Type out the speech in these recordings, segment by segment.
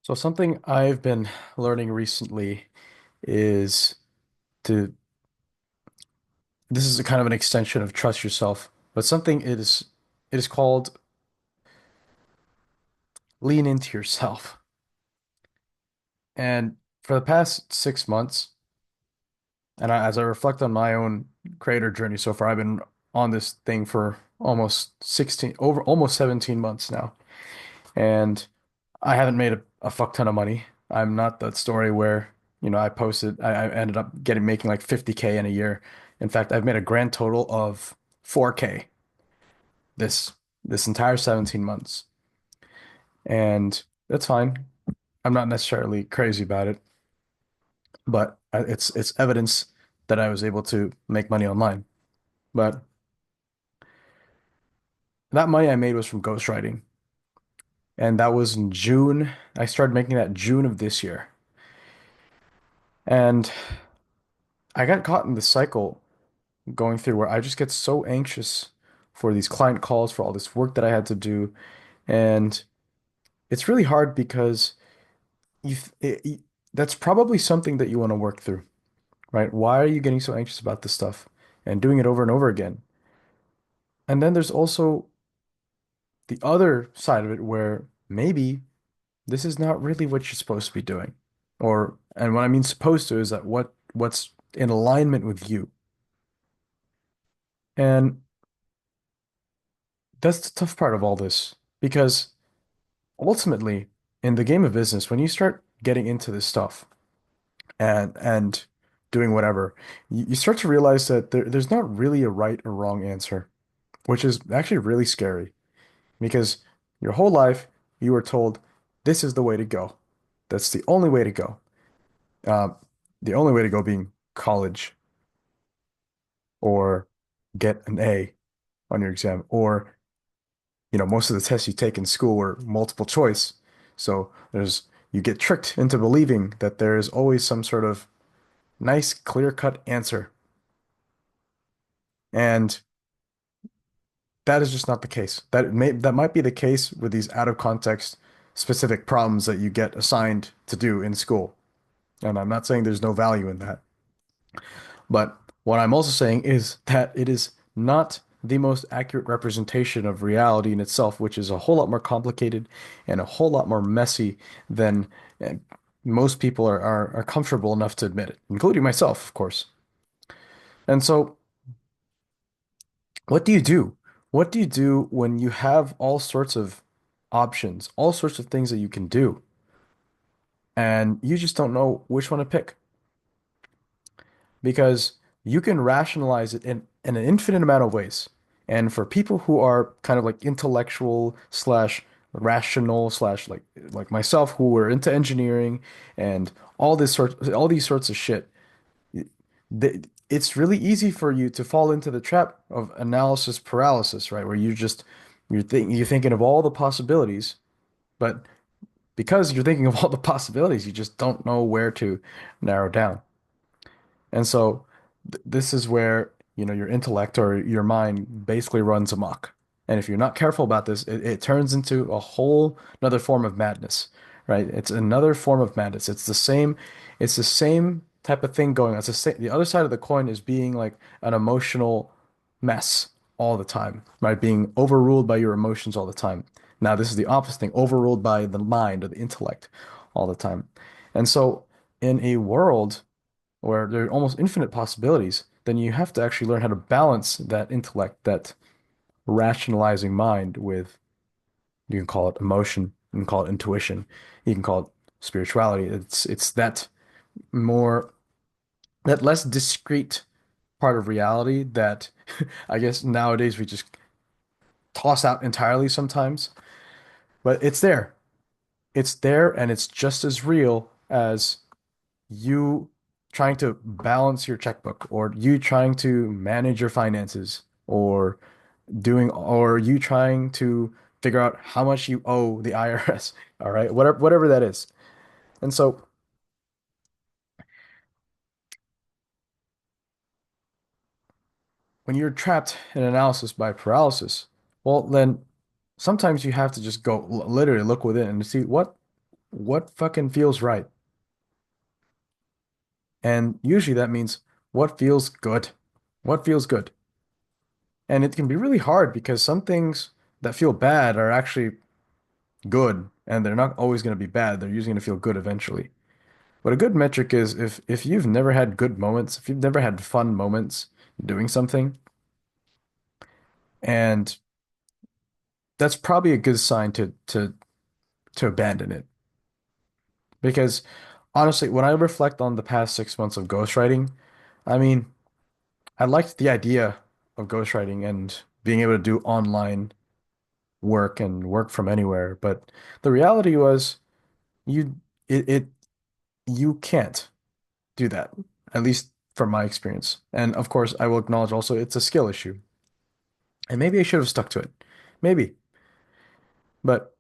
So something I've been learning recently is to this is a kind of an extension of trust yourself, but something it is called lean into yourself. And for the past 6 months, as I reflect on my own creator journey so far, I've been on this thing for almost 17 months now. And I haven't made a fuck ton of money. I'm not that story where, I ended up making like 50K in a year. In fact, I've made a grand total of 4K this this entire 17 months. And that's fine. I'm not necessarily crazy about it, but it's evidence that I was able to make money online. But that money I made was from ghostwriting. And that was in June. I started making that June of this year. And I got caught in the cycle going through where I just get so anxious for these client calls, for all this work that I had to do. And it's really hard because that's probably something that you want to work through, right? Why are you getting so anxious about this stuff and doing it over and over again? And then there's also the other side of it where maybe this is not really what you're supposed to be doing. And what I mean supposed to is that what's in alignment with you. And that's the tough part of all this because ultimately, in the game of business, when you start getting into this stuff and doing whatever, you start to realize that there's not really a right or wrong answer, which is actually really scary because your whole life you were told this is the way to go. That's the only way to go. Uh, the only way to go being college or get an A on your exam, or most of the tests you take in school were multiple choice. So you get tricked into believing that there is always some sort of nice, clear-cut answer. And that is just not the case. That might be the case with these out of context specific problems that you get assigned to do in school. And I'm not saying there's no value in that. But what I'm also saying is that it is not the most accurate representation of reality in itself, which is a whole lot more complicated and a whole lot more messy than uh, most people are comfortable enough to admit it, including myself, of course. And so, what do you do? What do you do when you have all sorts of options, all sorts of things that you can do, and you just don't know which one to pick? Because you can rationalize it in an infinite amount of ways. And for people who are kind of like intellectual slash rational slash like myself who are into engineering and all these sorts of shit, it's really easy for you to fall into the trap of analysis paralysis, right? Where you're thinking of all the possibilities, but because you're thinking of all the possibilities, you just don't know where to narrow down. And so this is where, your intellect or your mind basically runs amok. And if you're not careful about this, it turns into a whole another form of madness, right? It's another form of madness. It's the same type of thing going on. The other side of the coin is being like an emotional mess all the time, right? Being overruled by your emotions all the time. Now, this is the opposite thing, overruled by the mind or the intellect all the time. And so in a world where there are almost infinite possibilities, then you have to actually learn how to balance that intellect, that rationalizing mind with, you can call it emotion, you can call it intuition, you can call it spirituality. It's more, that less discrete part of reality that I guess nowadays we just toss out entirely sometimes. But it's there. It's there and it's just as real as you trying to balance your checkbook or you trying to manage your finances or you trying to figure out how much you owe the IRS. All right, whatever that is. And so when you're trapped in analysis by paralysis, well then sometimes you have to just go literally look within and see what fucking feels right. And usually that means what feels good. What feels good. And it can be really hard because some things that feel bad are actually good and they're not always going to be bad. They're usually going to feel good eventually. But a good metric is if you've never had good moments, if you've never had fun moments doing something, and that's probably a good sign to abandon it. Because honestly, when I reflect on the past 6 months of ghostwriting, I mean, I liked the idea of ghostwriting and being able to do online work and work from anywhere, but the reality was you it you can't do that, at least from my experience. And of course, I will acknowledge also it's a skill issue. And maybe I should have stuck to it. Maybe. But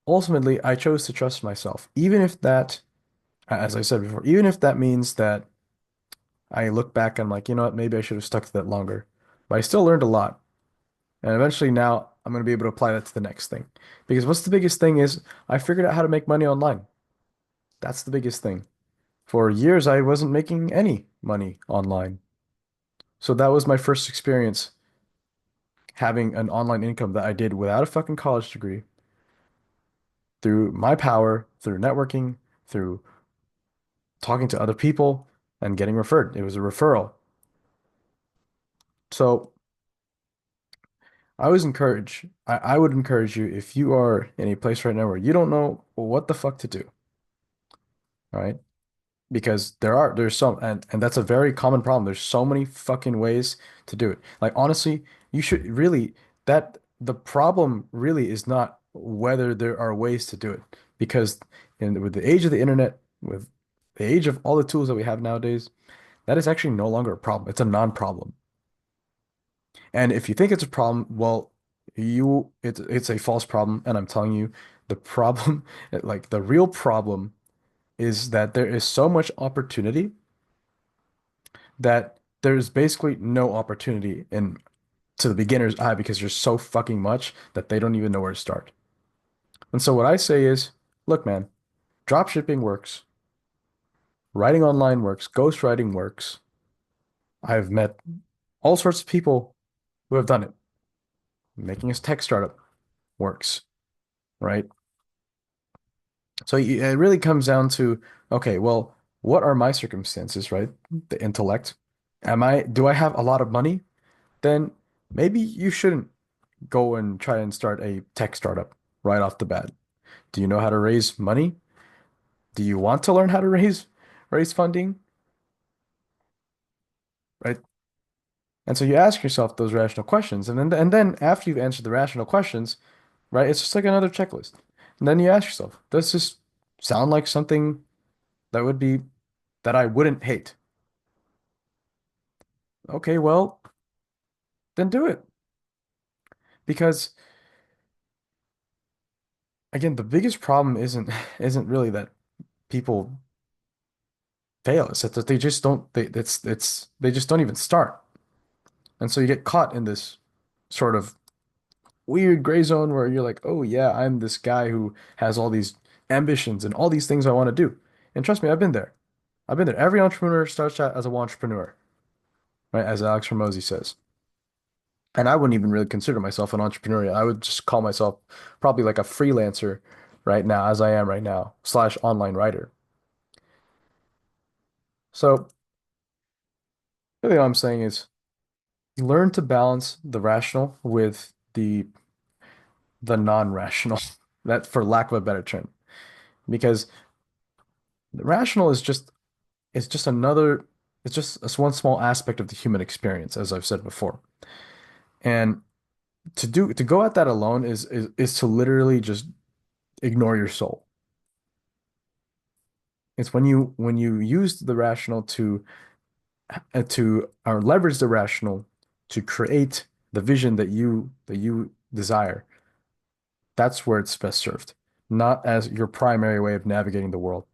ultimately, I chose to trust myself. Even if that, as I said before, even if that means that I look back and I'm like, you know what, maybe I should have stuck to that longer. But I still learned a lot. And eventually now I'm going to be able to apply that to the next thing. Because what's the biggest thing is I figured out how to make money online. That's the biggest thing. For years, I wasn't making any money online. So that was my first experience having an online income that I did without a fucking college degree, through my power, through networking, through talking to other people and getting referred. It was a referral. So I would encourage you if you are in a place right now where you don't know what the fuck to do, all right? Because there's some and that's a very common problem. There's so many fucking ways to do it. Like honestly, you should really that the problem really is not whether there are ways to do it because with the age of the internet, with the age of all the tools that we have nowadays, that is actually no longer a problem. It's a non-problem. And if you think it's a problem, well, it's a false problem, and I'm telling you, the problem, like the real problem is that there is so much opportunity that there's basically no opportunity in to the beginner's eye because there's so fucking much that they don't even know where to start. And so what I say is, look, man, drop shipping works, writing online works, ghostwriting works. I've met all sorts of people who have done it. Making a tech startup works, right? So it really comes down to, okay, well, what are my circumstances, right? The intellect. Do I have a lot of money? Then maybe you shouldn't go and try and start a tech startup right off the bat. Do you know how to raise money? Do you want to learn how to raise funding? Right? And so you ask yourself those rational questions, and then after you've answered the rational questions, right, it's just like another checklist. And then you ask yourself, does this sound like something that would be that I wouldn't hate? Okay, well, then do it. Because again, the biggest problem isn't isn't really that people fail. It's that they just don't they just don't even start. And so you get caught in this sort of weird gray zone where you're like, oh yeah, I'm this guy who has all these ambitions and all these things I want to do. And trust me, I've been there. I've been there. Every entrepreneur starts out as a entrepreneur, right? As Alex Hormozy says. And I wouldn't even really consider myself an entrepreneur. I would just call myself probably like a freelancer right now, as I am right now, slash online writer. So really all I'm saying is learn to balance the rational with the non-rational. That for lack of a better term. Because the rational is just it's just another it's just one small aspect of the human experience, as I've said before. And to go at that alone is to literally just ignore your soul. It's when you use the rational to or leverage the rational to create the vision that you desire. That's where it's best served, not as your primary way of navigating the world.